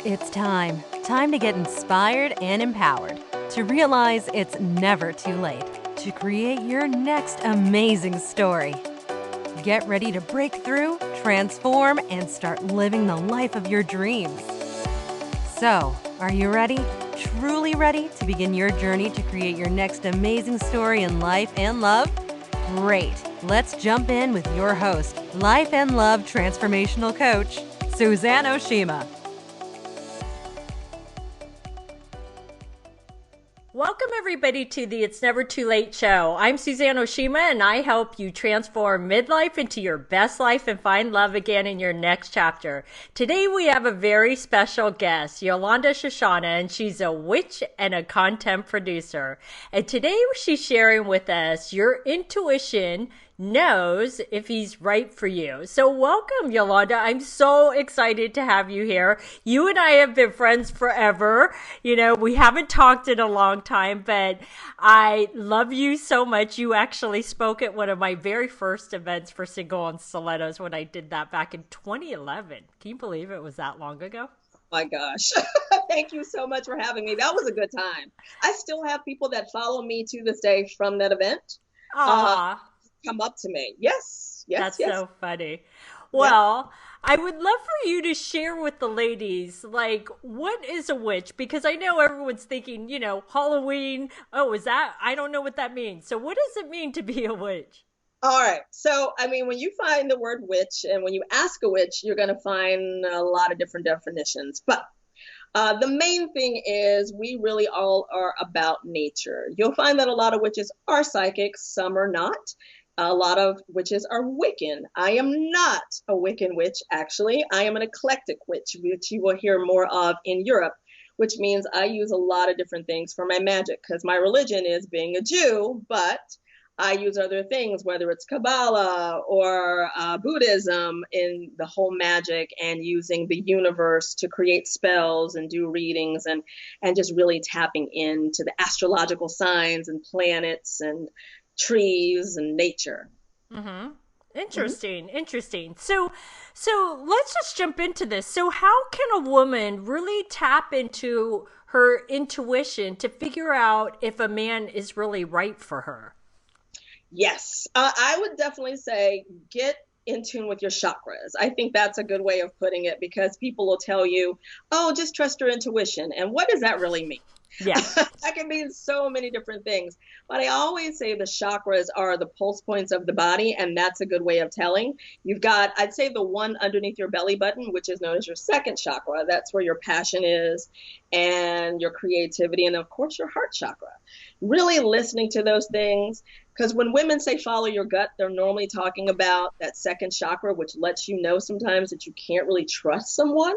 It's time. Time to get inspired and empowered. To realize it's never too late to create your next amazing story. Get ready to break through, transform, and start living the life of your dreams. So, are you ready? Truly ready to begin your journey to create your next amazing story in life and love? Great. Let's jump in with your host, Life and Love Transformational Coach, Suzanne Oshima. Welcome, everybody, to the It's Never Too Late show. I'm Suzanne Oshima, and I help you transform midlife into your best life and find love again in your next chapter. Today, we have a very special guest, Yolanda Shoshana, and she's a witch and a content producer. And today, she's sharing with us your intuition knows if he's right for you. So welcome, Yolanda. I'm so excited to have you here. You and I have been friends forever. You know, we haven't talked in a long time, but I love you so much. You actually spoke at one of my very first events for Single on Stilettos when I did that back in 2011. Can you believe it was that long ago? My gosh. Thank you so much for having me. That was a good time. I still have people that follow me to this day from that event. Come up to me. Yes. That's so funny. Well, I would love for you to share with the ladies, like, what is a witch? Because I know everyone's thinking, you know, Halloween. Oh, is that? I don't know what that means. So what does it mean to be a witch? All right. So, I mean, when you find the word witch and when you ask a witch, you're going to find a lot of different definitions. But the main thing is we really all are about nature. You'll find that a lot of witches are psychics, some are not. A lot of witches are Wiccan. I am not a Wiccan witch, actually. I am an eclectic witch, which you will hear more of in Europe, which means I use a lot of different things for my magic because my religion is being a Jew, but I use other things, whether it's Kabbalah or Buddhism in the whole magic and using the universe to create spells and do readings and just really tapping into the astrological signs and planets and trees and nature. Mm-hmm. Interesting. So let's just jump into this. So how can a woman really tap into her intuition to figure out if a man is really right for her? Yes, I would definitely say get in tune with your chakras. I think that's a good way of putting it because people will tell you, oh, just trust your intuition. And what does that really mean? Yeah. That can mean so many different things. But I always say the chakras are the pulse points of the body, and that's a good way of telling. You've got, I'd say, the one underneath your belly button, which is known as your second chakra. That's where your passion is and your creativity, and of course, your heart chakra. Really listening to those things, because when women say follow your gut, they're normally talking about that second chakra, which lets you know sometimes that you can't really trust someone.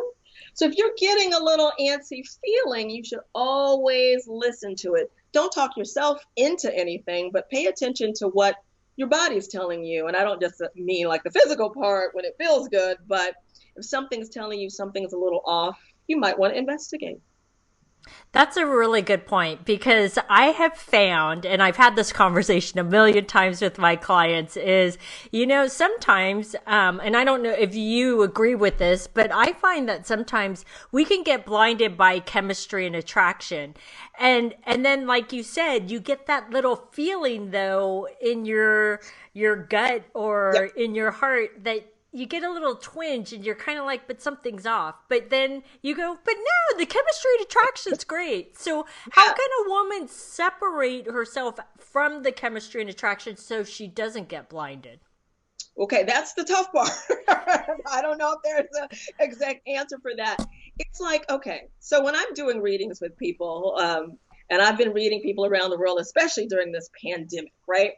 So if you're getting a little antsy feeling, you should always listen to it. Don't talk yourself into anything, but pay attention to what your body's telling you. And I don't just mean like the physical part when it feels good, but if something's telling you something's a little off, you might want to investigate. That's a really good point because I have found, and I've had this conversation a million times with my clients, is, you know, sometimes, and I don't know if you agree with this, but I find that sometimes we can get blinded by chemistry and attraction. And then, like you said, you get that little feeling though in your gut or in your heart that you get a little twinge and you're kind of like, but something's off. But then you go, but no, the chemistry and attraction's great. So how can a woman separate herself from the chemistry and attraction so she doesn't get blinded? Okay, that's the tough part. I don't know if there's an exact answer for that. It's like, okay, so when I'm doing readings with people, and I've been reading people around the world, especially during this pandemic, right?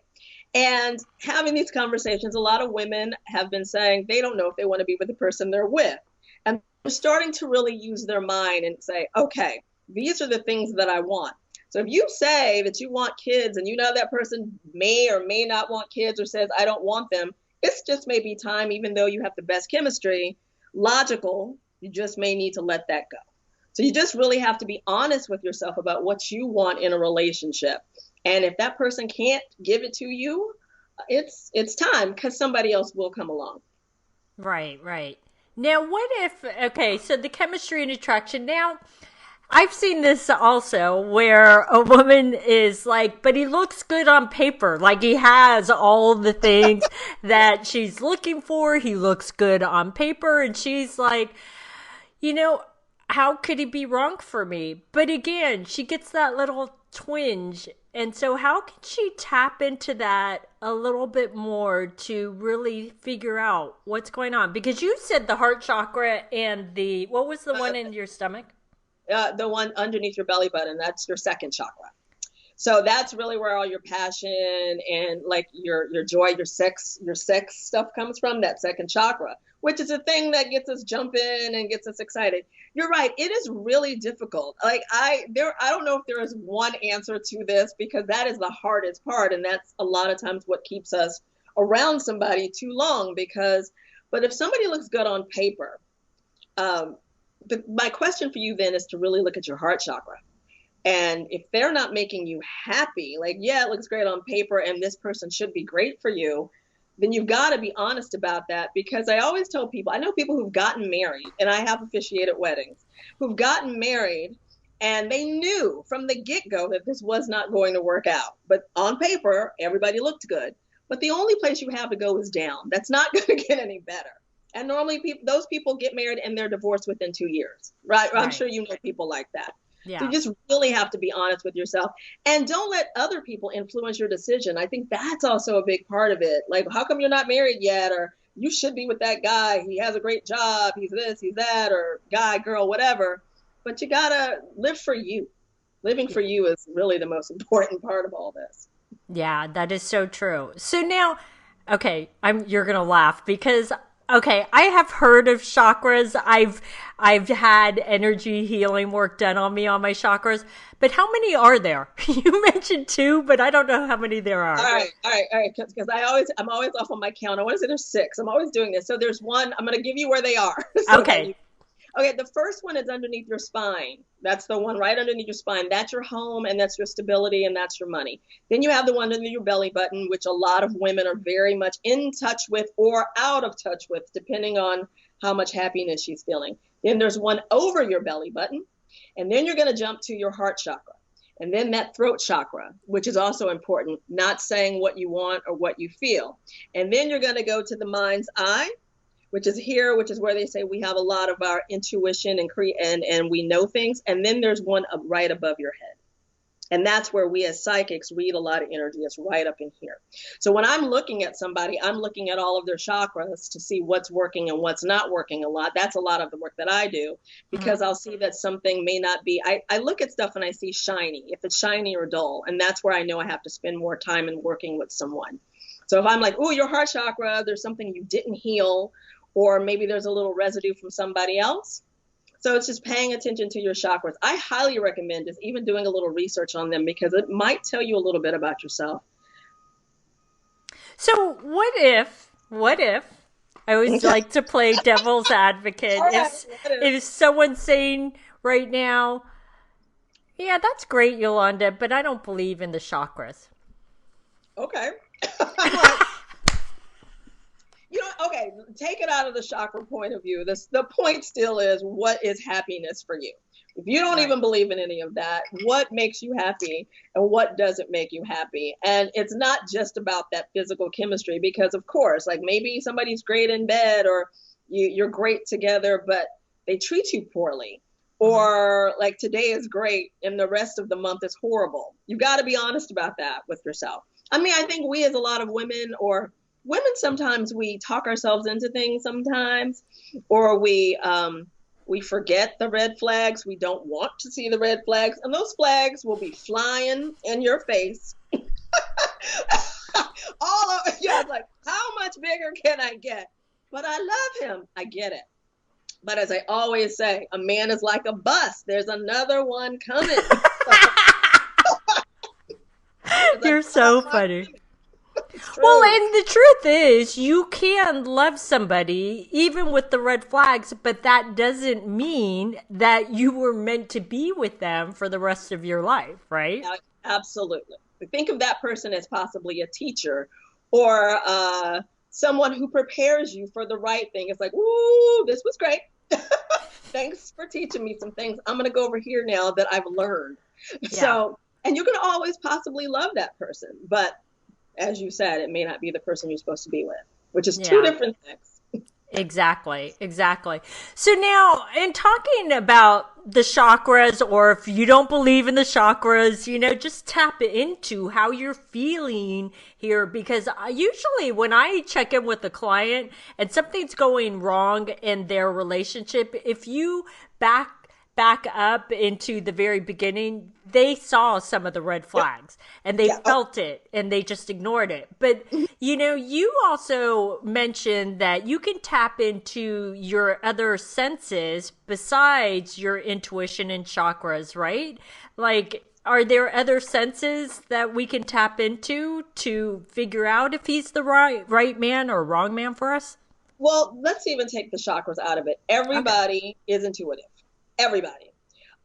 And having these conversations, a lot of women have been saying they don't know if they want to be with the person they're with. And they're starting to really use their mind and say, okay, these are the things that I want. So if you say that you want kids and you know that person may or may not want kids or says, I don't want them, it's just maybe time, even though you have the best chemistry, logical, you just may need to let that go. So you just really have to be honest with yourself about what you want in a relationship. And if that person can't give it to you, it's time because somebody else will come along. Right. Now, what if, okay, so the chemistry and attraction. Now, I've seen this also where a woman is like, but he looks good on paper. Like he has all the things that she's looking for. He looks good on paper. And she's like, you know, how could he be wrong for me? But again, she gets that little twinge. And so, how can she tap into that a little bit more to really figure out what's going on? Because you said the heart chakra and what was the one in your stomach? The one underneath your belly button, that's your second chakra. So that's really where all your passion and like your joy, your sex stuff comes from, that second chakra, which is a thing that gets us jumping and gets us excited. You're right. It is really difficult. Like I don't know if there is one answer to this, because that is the hardest part. And that's a lot of times what keeps us around somebody too long, but if somebody looks good on paper, my question for you then is to really look at your heart chakra. And if they're not making you happy, like, yeah, it looks great on paper and this person should be great for you, then you've got to be honest about that. Because I always tell people, I know people who've gotten married, and I have officiated weddings, who've gotten married and they knew from the get-go that this was not going to work out. But on paper, everybody looked good. But the only place you have to go is down. That's not going to get any better. And normally those people get married and they're divorced within 2 years, right? I'm sure you know people like that. Yeah. So you just really have to be honest with yourself, and don't let other people influence your decision. I think that's also a big part of it. Like, how come you're not married yet? Or you should be with that guy. He has a great job. He's this, he's that, or guy, girl, whatever. But you gotta live for you. Living for you is really the most important part of all this. Yeah, that is so true. So now, okay, you're gonna laugh because okay, I have heard of chakras. I've had energy healing work done on me on my chakras, but how many are there? You mentioned 2, but I don't know how many there are. All right. Because I'm always off on my count. I want to say there's 6. I'm always doing this. So there's one. I'm going to give you where they are. Okay. Okay, the first one is underneath your spine. That's the one right underneath your spine. That's your home, and that's your stability, and that's your money. Then you have the one under your belly button, which a lot of women are very much in touch with or out of touch with, depending on how much happiness she's feeling. Then there's one over your belly button, and then you're going to jump to your heart chakra. And then that throat chakra, which is also important, not saying what you want or what you feel. And then you're going to go to the mind's eye, which is here, which is where they say we have a lot of our intuition and we know things. And then there's one up right above your head. And that's where we as psychics read a lot of energy. It's right up in here. So when I'm looking at somebody, I'm looking at all of their chakras to see what's working and what's not working a lot. That's a lot of the work that I do, because I'll see that something may not be, I look at stuff and I see shiny, if it's shiny or dull. And that's where I know I have to spend more time in working with someone. So if I'm like, oh, your heart chakra, there's something you didn't heal, or maybe there's a little residue from somebody else. So it's just paying attention to your chakras. I highly recommend just even doing a little research on them, because it might tell you a little bit about yourself. So what if, I always like to play devil's advocate. If someone's saying right now, yeah, that's great, Yolanda, but I don't believe in the chakras. Okay. Okay, take it out of the chakra point of view. The point still is, what is happiness for you? If you don't even believe in any of that, what makes you happy and what doesn't make you happy? And it's not just about that physical chemistry, because of course, like maybe somebody's great in bed, or you're great together, but they treat you poorly. Or like today is great and the rest of the month is horrible. You've got to be honest about that with yourself. I mean, I think we as a lot of women, sometimes we talk ourselves into things sometimes, or we forget the red flags. We don't want to see the red flags, and those flags will be flying in your face. All over. Yeah, it's like, how much bigger can I get? But I love him. I get it. But as I always say, a man is like a bus. There's another one coming. You're so funny. Well, and the truth is, you can love somebody even with the red flags, but that doesn't mean that you were meant to be with them for the rest of your life, right? Absolutely. Think of that person as possibly a teacher or someone who prepares you for the right thing. It's like, ooh, this was great. Thanks for teaching me some things. I'm going to go over here now that I've learned. Yeah. So, and you can always possibly love that person. But as you said, it may not be the person you're supposed to be with, which is two different things. Exactly. So now, in talking about the chakras, or if you don't believe in the chakras, just tap into how you're feeling here. Because usually when I check in with a client and something's going wrong in their relationship, if you back up into the very beginning, they saw some of the red flags and they felt it and they just ignored it. But, you also mentioned that you can tap into your other senses besides your intuition and chakras, right? Like, are there other senses that we can tap into to figure out if he's the right man or wrong man for us? Well, let's even take the chakras out of it. Everybody is intuitive. Everybody.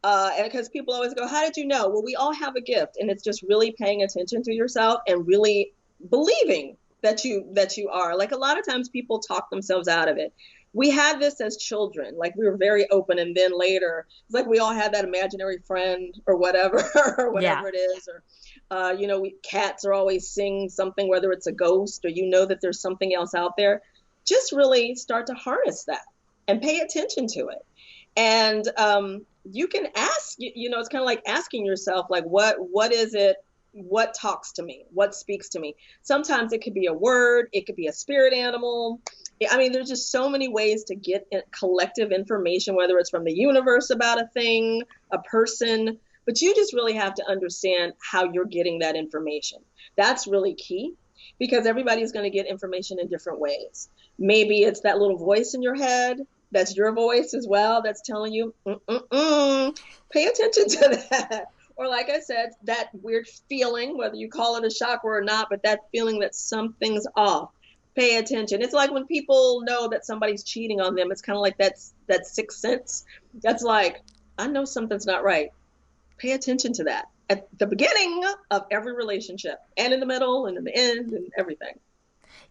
And because people always go, how did you know? Well, we all have a gift, and it's just really paying attention to yourself and really believing that you are. Like, a lot of times people talk themselves out of it. We had this as children, like we were very open, and then later it's like we all had that imaginary friend or whatever it is, or cats are always seeing something, whether it's a ghost or that there's something else out there. Just really start to harness that and pay attention to it. And you can ask, it's kind of like asking yourself, like, what is it? What talks to me? What speaks to me? Sometimes it could be a word. It could be a spirit animal. I mean, there's just so many ways to get collective information, whether it's from the universe about a thing, a person, but you just really have to understand how you're getting that information. That's really key, because everybody's going to get information in different ways. Maybe it's that little voice in your head. That's your voice as well. That's telling you, pay attention to that. Or like I said, that weird feeling, whether you call it a chakra or not, but that feeling that something's off. Pay attention. It's like when people know that somebody's cheating on them. It's kind of like that sixth sense. That's like, I know something's not right. Pay attention to that at the beginning of every relationship, and in the middle, and in the end, and everything.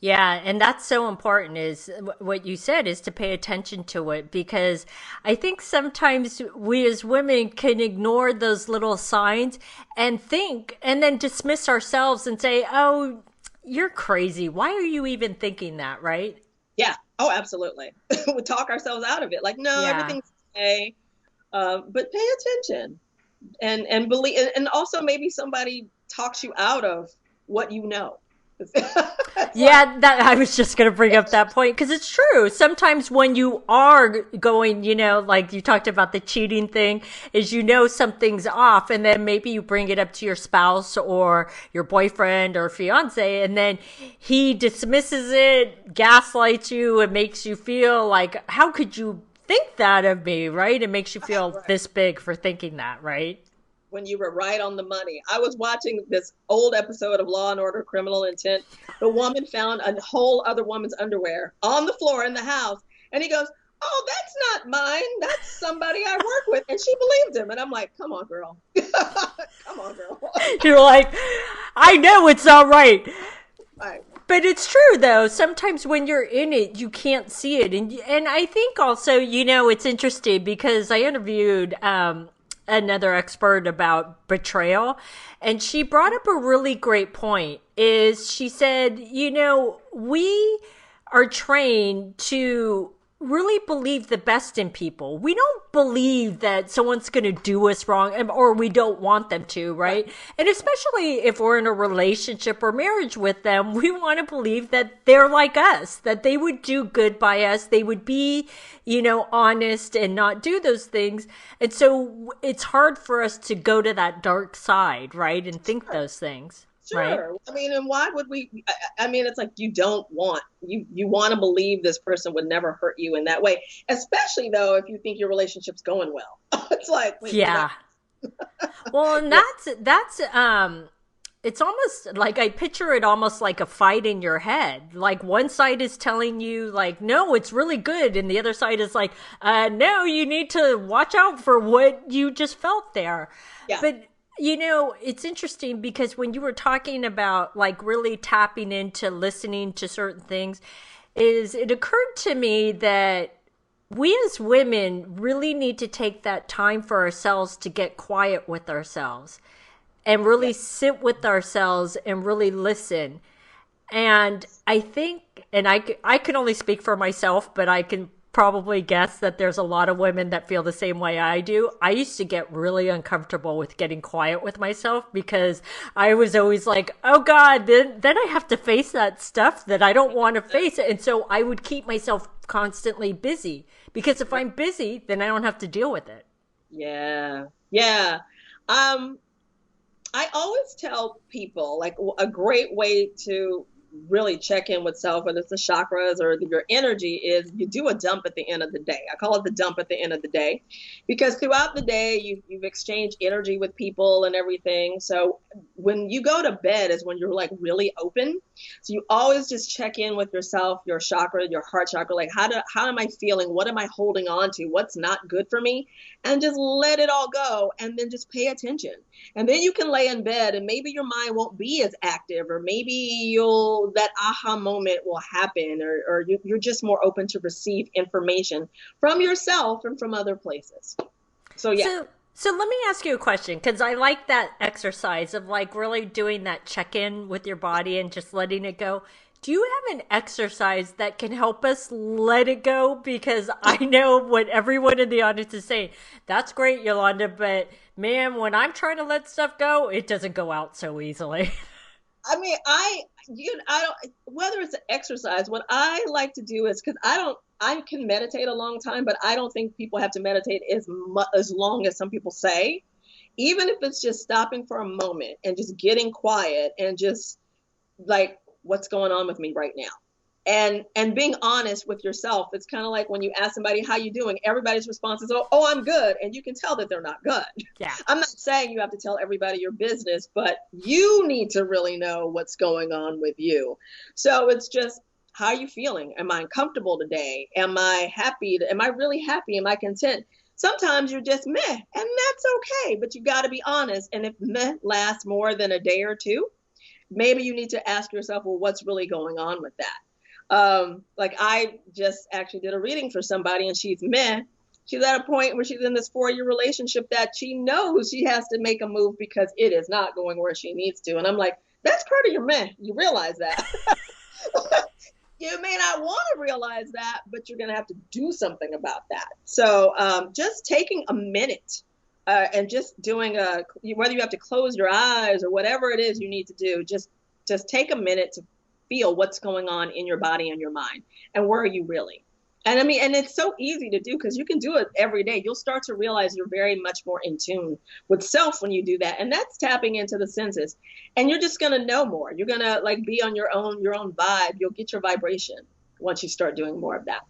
Yeah, and that's so important, is what you said, is to pay attention to it, because I think sometimes we as women can ignore those little signs and then dismiss ourselves and say, oh, you're crazy. Why are you even thinking that, right? Yeah. Oh, absolutely. We talk ourselves out of it. Like, no, everything's okay. But pay attention and believe, and also maybe somebody talks you out of what you know. Yeah, that I was just going to bring up that point, because it's true. Sometimes when you are going, like you talked about the cheating thing, is something's off, and then maybe you bring it up to your spouse or your boyfriend or fiance, and then he dismisses it, gaslights you, and makes you feel like, how could you think that of me, right? It makes you feel this big for thinking that, right? When you were right on the money. I was watching this old episode of Law and Order: Criminal Intent. The woman found a whole other woman's underwear on the floor in the house. And he goes, oh, that's not mine. That's somebody I work with. And she believed him. And I'm like, come on, girl. Come on, girl. You're like, I know it's all right. Right. But it's true, though. Sometimes when you're in it, you can't see it. And I think also, it's interesting, because I interviewed another expert about betrayal, and she brought up a really great point. Is she said, we are trained to really believe the best in people. We don't believe that someone's going to do us wrong, or we don't want them to, right? And especially if we're in a relationship or marriage with them, we want to believe that they're like us, that they would do good by us. They would be, honest and not do those things. And so it's hard for us to go to that dark side, right? And think those things. Sure. Right? I mean, and why would we? I mean, it's like you want to believe this person would never hurt you in that way, especially though if you think your relationship's going well. It's like, wait, yeah. Well, and that's it's almost like, I picture it almost like a fight in your head. Like one side is telling you like, no, it's really good, and the other side is like, no, you need to watch out for what you just felt there. Yeah. But It's interesting because when you were talking about like really tapping into listening to certain things, is it occurred to me that we as women really need to take that time for ourselves to get quiet with ourselves and really sit with ourselves and really listen. And I think, and I can only speak for myself, but I can probably guess that there's a lot of women that feel the same way I do. I used to get really uncomfortable with getting quiet with myself because I was always like, oh God, then I have to face that stuff that I don't want to face. And so I would keep myself constantly busy because if I'm busy, then I don't have to deal with it. Yeah. Yeah. I always tell people like a great way to really check in with self, whether it's the chakras or your energy, is you do a dump at the end of the day. I call it the dump at the end of the day because throughout the day you've exchanged energy with people and everything. So when you go to bed is when you're like really open. So you always just check in with yourself, your chakra, your heart chakra, like how am I feeling? What am I holding on to? What's not good for me? And just let it all go and then just pay attention. And then you can lay in bed and maybe your mind won't be as active, or maybe that aha moment will happen, or you're just more open to receive information from yourself and from other places. So, yeah. So let me ask you a question, because I like that exercise of like really doing that check-in with your body and just letting it go. Do you have an exercise that can help us let it go? Because I know what everyone in the audience is saying. That's great, Yolanda, but man, when I'm trying to let stuff go, it doesn't go out so easily. I mean, I don't, whether it's an exercise, what I like to do is, because I can meditate a long time, but I don't think people have to meditate as long as some people say. Even if it's just stopping for a moment and just getting quiet and just like, what's going on with me right now? And being honest with yourself. It's kind of like when you ask somebody, how you doing? Everybody's response is, oh, I'm good. And you can tell that they're not good. Yeah. I'm not saying you have to tell everybody your business, but you need to really know what's going on with you. So it's just, how are you feeling? Am I uncomfortable today? Am I happy? Am I really happy? Am I content? Sometimes you're just meh, and that's okay, but you got to be honest. And if meh lasts more than a day or two, maybe you need to ask yourself, well, what's really going on with that? Like I just actually did a reading for somebody and she's meh. She's at a point where she's in this 4-year relationship that she knows she has to make a move because it is not going where she needs to. And I'm like, that's part of your meh. You realize that. You may not want to realize that, but you're going to have to do something about that. So just taking a minute and just doing whether you have to close your eyes or whatever it is you need to do, just take a minute to feel what's going on in your body and your mind, and where are you really? And I mean, and it's so easy to do because you can do it every day. You'll start to realize you're very much more in tune with self when you do that. And that's tapping into the senses. And you're just going to know more. You're going to like be on your own vibe. You'll get your vibration once you start doing more of that.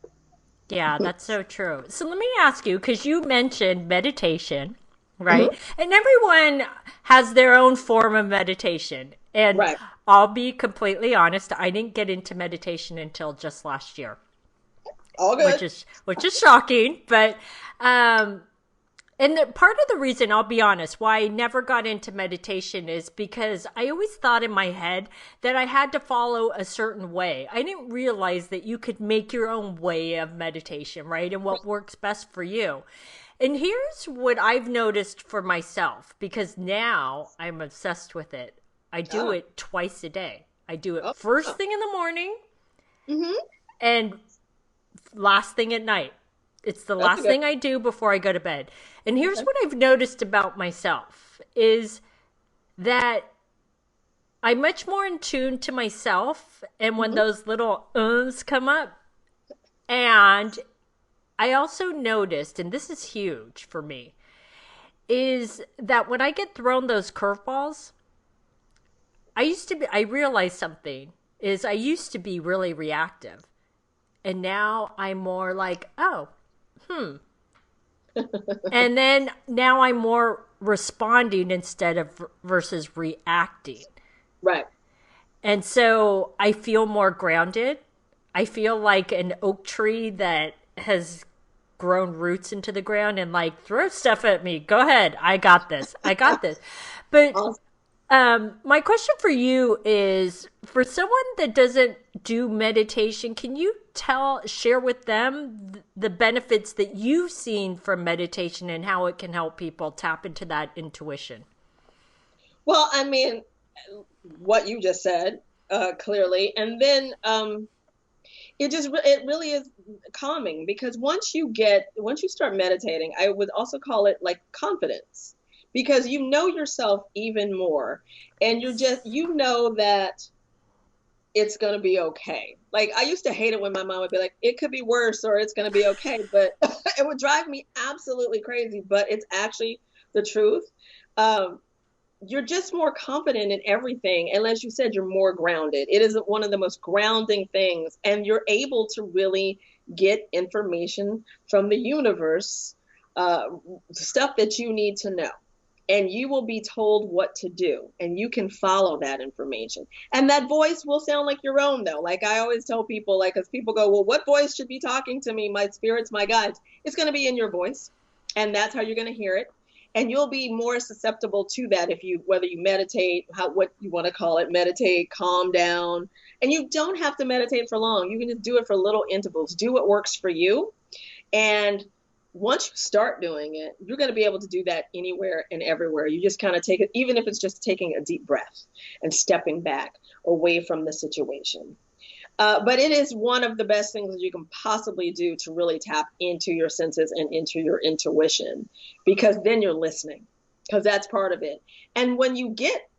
Yeah, that's so true. So let me ask you, because you mentioned meditation, right? Mm-hmm. And everyone has their own form of meditation. And right. I'll be completely honest, I didn't get into meditation until just last year. All good. Which is shocking, but and part of the reason, I'll be honest, why I never got into meditation is because I always thought in my head that I had to follow a certain way. I didn't realize that you could make your own way of meditation, right? And what works best for you. And here's what I've noticed for myself, because now I'm obsessed with it. I do it twice a day. I do it first thing in the morning and last thing at night. It's the last thing I do before I go to bed. And here's what I've noticed about myself is that I'm much more in tune to myself. And when those little ums come up, and I also noticed, and this is huge for me, is that when I get thrown those curveballs, I realized something is I used to be really reactive, and now I'm more like, and then now I'm more responding instead of versus reacting. Right. And so I feel more grounded. I feel like an oak tree that has grown roots into the ground and like throw stuff at me. Go ahead. I got this. I got this. But my question for you is, for someone that doesn't do meditation, can you share with them the benefits that you've seen from meditation and how it can help people tap into that intuition? Well, I mean, what you just said, clearly, and then it really is calming, because once you start meditating, I would also call it like confidence, because you know yourself even more, and you know that it's going to be okay. Like, I used to hate it when my mom would be like, it could be worse, or it's going to be okay. But it would drive me absolutely crazy. But it's actually the truth. You're just more confident in everything. And as you said, you're more grounded. It is one of the most grounding things. And you're able to really get information from the universe, stuff that you need to know. And you will be told what to do, and you can follow that information. And that voice will sound like your own, though. Like I always tell people, like, because people go, well, what voice should be talking to me? My spirits, my guides. It's going to be in your voice, and that's how you're going to hear it. And you'll be more susceptible to that whether you meditate, what you want to call it, meditate, calm down. And you don't have to meditate for long. You can just do it for little intervals. Do what works for you. And once you start doing it, you're going to be able to do that anywhere and everywhere. You just kind of take it, even if it's just taking a deep breath and stepping back away from the situation. But it is one of the best things that you can possibly do to really tap into your senses and into your intuition, because then you're listening, because that's part of it. And when you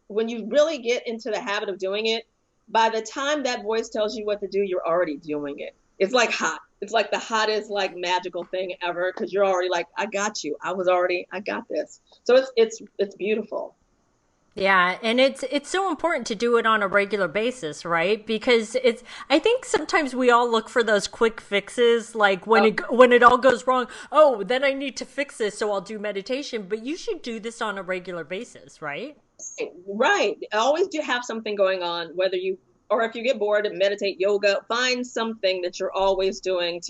really get into the habit of doing it, by the time that voice tells you what to do, you're already doing it. It's like hot. It's like the hottest, like, magical thing ever, because you're already like, I got you. I got this. So it's beautiful. Yeah, and it's so important to do it on a regular basis, right? Because I think sometimes we all look for those quick fixes, like when it all goes wrong, oh, then I need to fix this, so I'll do meditation. But you should do this on a regular basis, right? Right. Always do have something going on, or if you get bored, meditate, yoga, find something that you're always doing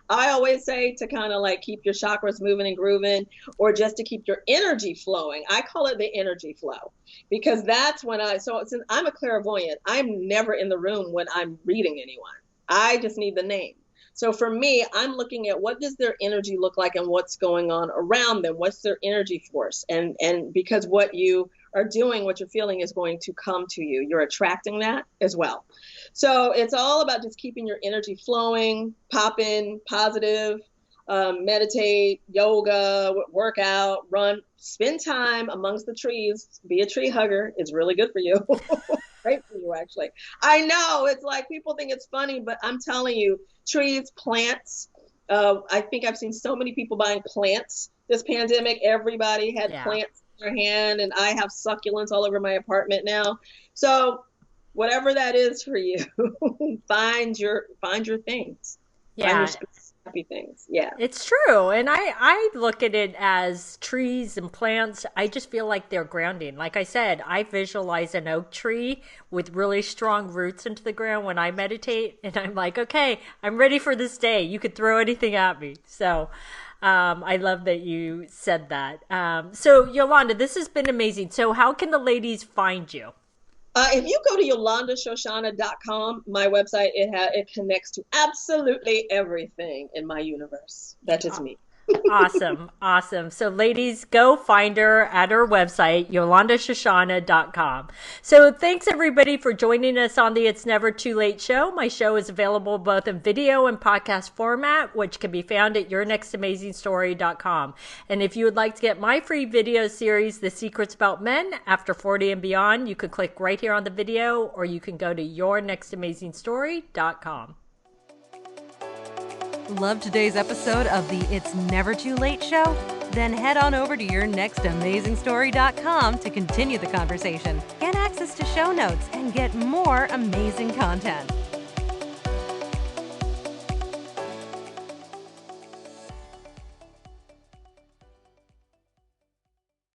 I always say to kind of like keep your chakras moving and grooving, or just to keep your energy flowing. I call it the energy flow, because that's since I'm a clairvoyant, I'm never in the room when I'm reading anyone. I just need the name. So for me, I'm looking at what does their energy look like and what's going on around them. What's their energy force? And because what you are doing, what you're feeling is going to come to you. You're attracting that as well. So it's all about just keeping your energy flowing, popping, positive, meditate, yoga, work out, run, spend time amongst the trees, be a tree hugger. It's really good for you. Great for you, actually. I know it's like people think it's funny, but I'm telling you, trees, plants. I think I've seen so many people buying plants this pandemic. Everybody had plants in their hand, and I have succulents all over my apartment now. So whatever that is for you, find your things. Yeah. Find your happy things. Yeah. It's true. And I look at it as trees and plants. I just feel like they're grounding. Like I said, I visualize an oak tree with really strong roots into the ground when I meditate. And I'm like, okay, I'm ready for this day. You could throw anything at me. So I love that you said that. So Yolanda, this has been amazing. So how can the ladies find you? If you go to yolandashoshana.com, my website, it connects to absolutely everything in my universe. That is me. Awesome. So ladies, go find her at her website, yolandashoshana.com. So thanks everybody for joining us on the It's Never Too Late show. My show is available both in video and podcast format, which can be found at yournextamazingstory.com. And if you would like to get my free video series, The Secrets About Men After 40 and Beyond, you can click right here on the video, or you can go to yournextamazingstory.com. Love today's episode of the It's Never Too Late show? Then head on over to yournextamazingstory.com to continue the conversation, get access to show notes, and get more amazing content.